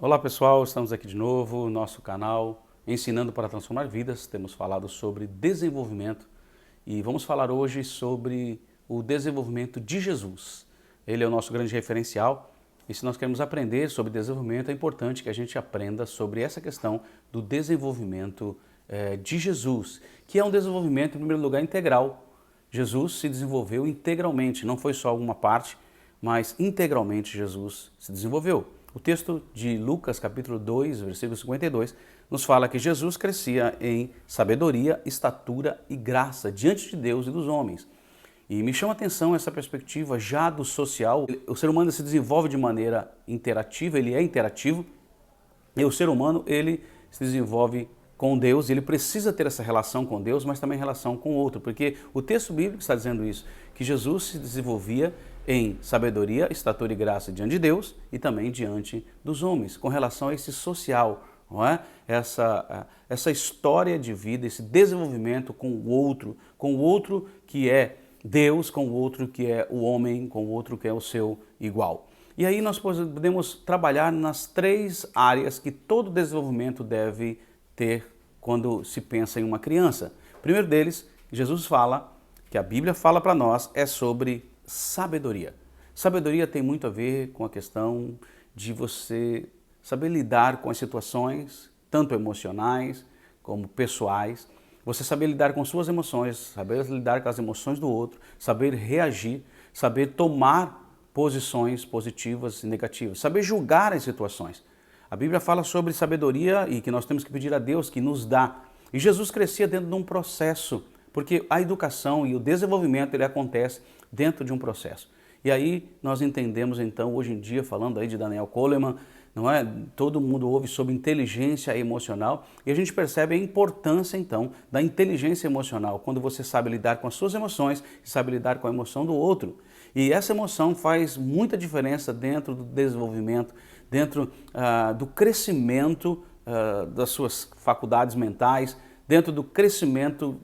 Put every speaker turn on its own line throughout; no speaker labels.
Olá pessoal, estamos aqui de novo, nosso canal Ensinando para Transformar Vidas. Temos falado sobre desenvolvimento e vamos falar hoje sobre o desenvolvimento de Jesus. Ele é o nosso grande referencial e se nós queremos aprender sobre desenvolvimento, é importante que a gente aprenda sobre essa questão do desenvolvimento de Jesus, que é um desenvolvimento, em primeiro lugar, integral. Jesus se desenvolveu integralmente, não foi só alguma parte, mas integralmente Jesus se desenvolveu. O texto de Lucas, capítulo 2, versículo 52, nos fala que Jesus crescia em sabedoria, estatura e graça diante de Deus e dos homens. E me chama a atenção essa perspectiva já do social. O ser humano se desenvolve de maneira interativa, ele é interativo, e o ser humano ele se desenvolve com Deus, ele precisa ter essa relação com Deus, mas também relação com o outro, porque o texto bíblico está dizendo isso, que Jesus se desenvolvia em sabedoria, estatura e graça diante de Deus e também diante dos homens, com relação a esse social, não é? Essa história de vida, esse desenvolvimento com o outro que é Deus, com o outro que é o homem, com o outro que é o seu igual. E aí nós podemos trabalhar nas três áreas que todo desenvolvimento deve ter quando se pensa em uma criança. O primeiro deles, Jesus fala, que a Bíblia fala para nós, é sobre sabedoria. Sabedoria tem muito a ver com a questão de você saber lidar com as situações, tanto emocionais como pessoais, você saber lidar com suas emoções, saber lidar com as emoções do outro, saber reagir, saber tomar posições positivas e negativas, saber julgar as situações. A Bíblia fala sobre sabedoria e que nós temos que pedir a Deus que nos dá. E Jesus crescia dentro de um processo, porque a educação e o desenvolvimento ele acontece dentro de um processo. E aí nós entendemos então, hoje em dia, falando aí de Daniel Goleman, não é? Todo mundo ouve sobre inteligência emocional e a gente percebe a importância então da inteligência emocional, quando você sabe lidar com as suas emoções e sabe lidar com a emoção do outro. E essa emoção faz muita diferença dentro do desenvolvimento, dentro do crescimento das suas faculdades mentais, dentro do crescimento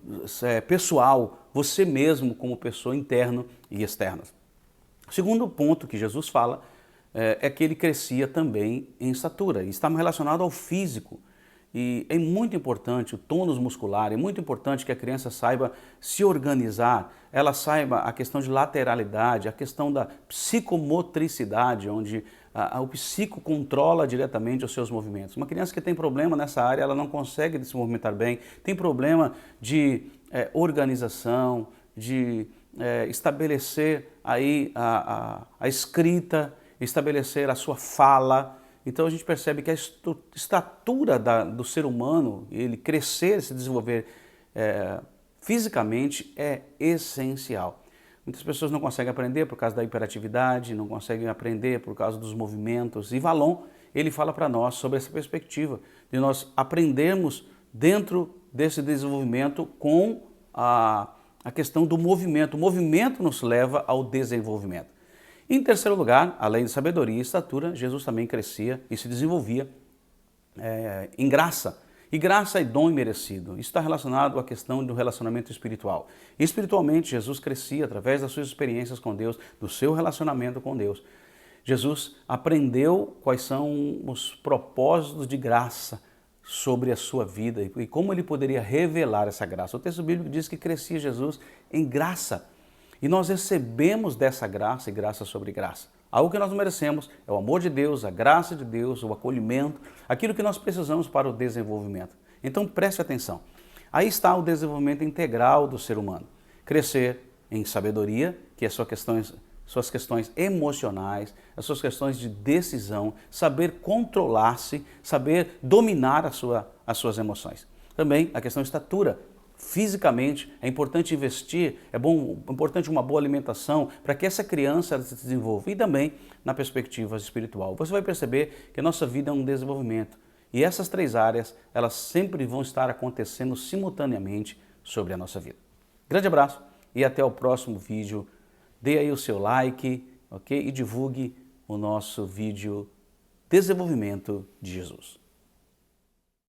pessoal, você mesmo como pessoa interna e externa. O segundo ponto que Jesus fala é que ele crescia também em estatura, e está relacionado ao físico. E é muito importante o tônus muscular, é muito importante que a criança saiba se organizar, ela saiba a questão de lateralidade, a questão da psicomotricidade, onde o psico controla diretamente os seus movimentos. Uma criança que tem problema nessa área, ela não consegue se movimentar bem, tem problema de organização, de estabelecer aí a escrita, estabelecer a sua fala. Então a gente percebe que a estatura do ser humano, ele crescer, se desenvolver fisicamente é essencial. Muitas pessoas não conseguem aprender por causa da hiperatividade, não conseguem aprender por causa dos movimentos. E Valon, ele fala para nós sobre essa perspectiva de nós aprendermos dentro desse desenvolvimento com a questão do movimento. O movimento nos leva ao desenvolvimento. Em terceiro lugar, além de sabedoria e estatura, Jesus também crescia e se desenvolvia em graça. E graça é dom imerecido. Isso está relacionado à questão do relacionamento espiritual. E espiritualmente, Jesus crescia através das suas experiências com Deus, do seu relacionamento com Deus. Jesus aprendeu quais são os propósitos de graça sobre a sua vida e como ele poderia revelar essa graça. O texto bíblico diz que crescia Jesus em graça. E nós recebemos dessa graça e graça sobre graça. Algo que nós não merecemos é o amor de Deus, a graça de Deus, o acolhimento, aquilo que nós precisamos para o desenvolvimento. Então preste atenção. Aí está o desenvolvimento integral do ser humano. Crescer em sabedoria, que é suas questões emocionais, as suas questões de decisão, saber controlar-se, saber dominar as suas emoções. Também a questão de estatura. Fisicamente, é importante investir, é importante uma boa alimentação para que essa criança se desenvolva e também na perspectiva espiritual. Você vai perceber que a nossa vida é um desenvolvimento e essas três áreas, elas sempre vão estar acontecendo simultaneamente sobre a nossa vida. Grande abraço e até o próximo vídeo. Dê aí o seu like, ok? E divulgue o nosso vídeo Desenvolvimento de Jesus.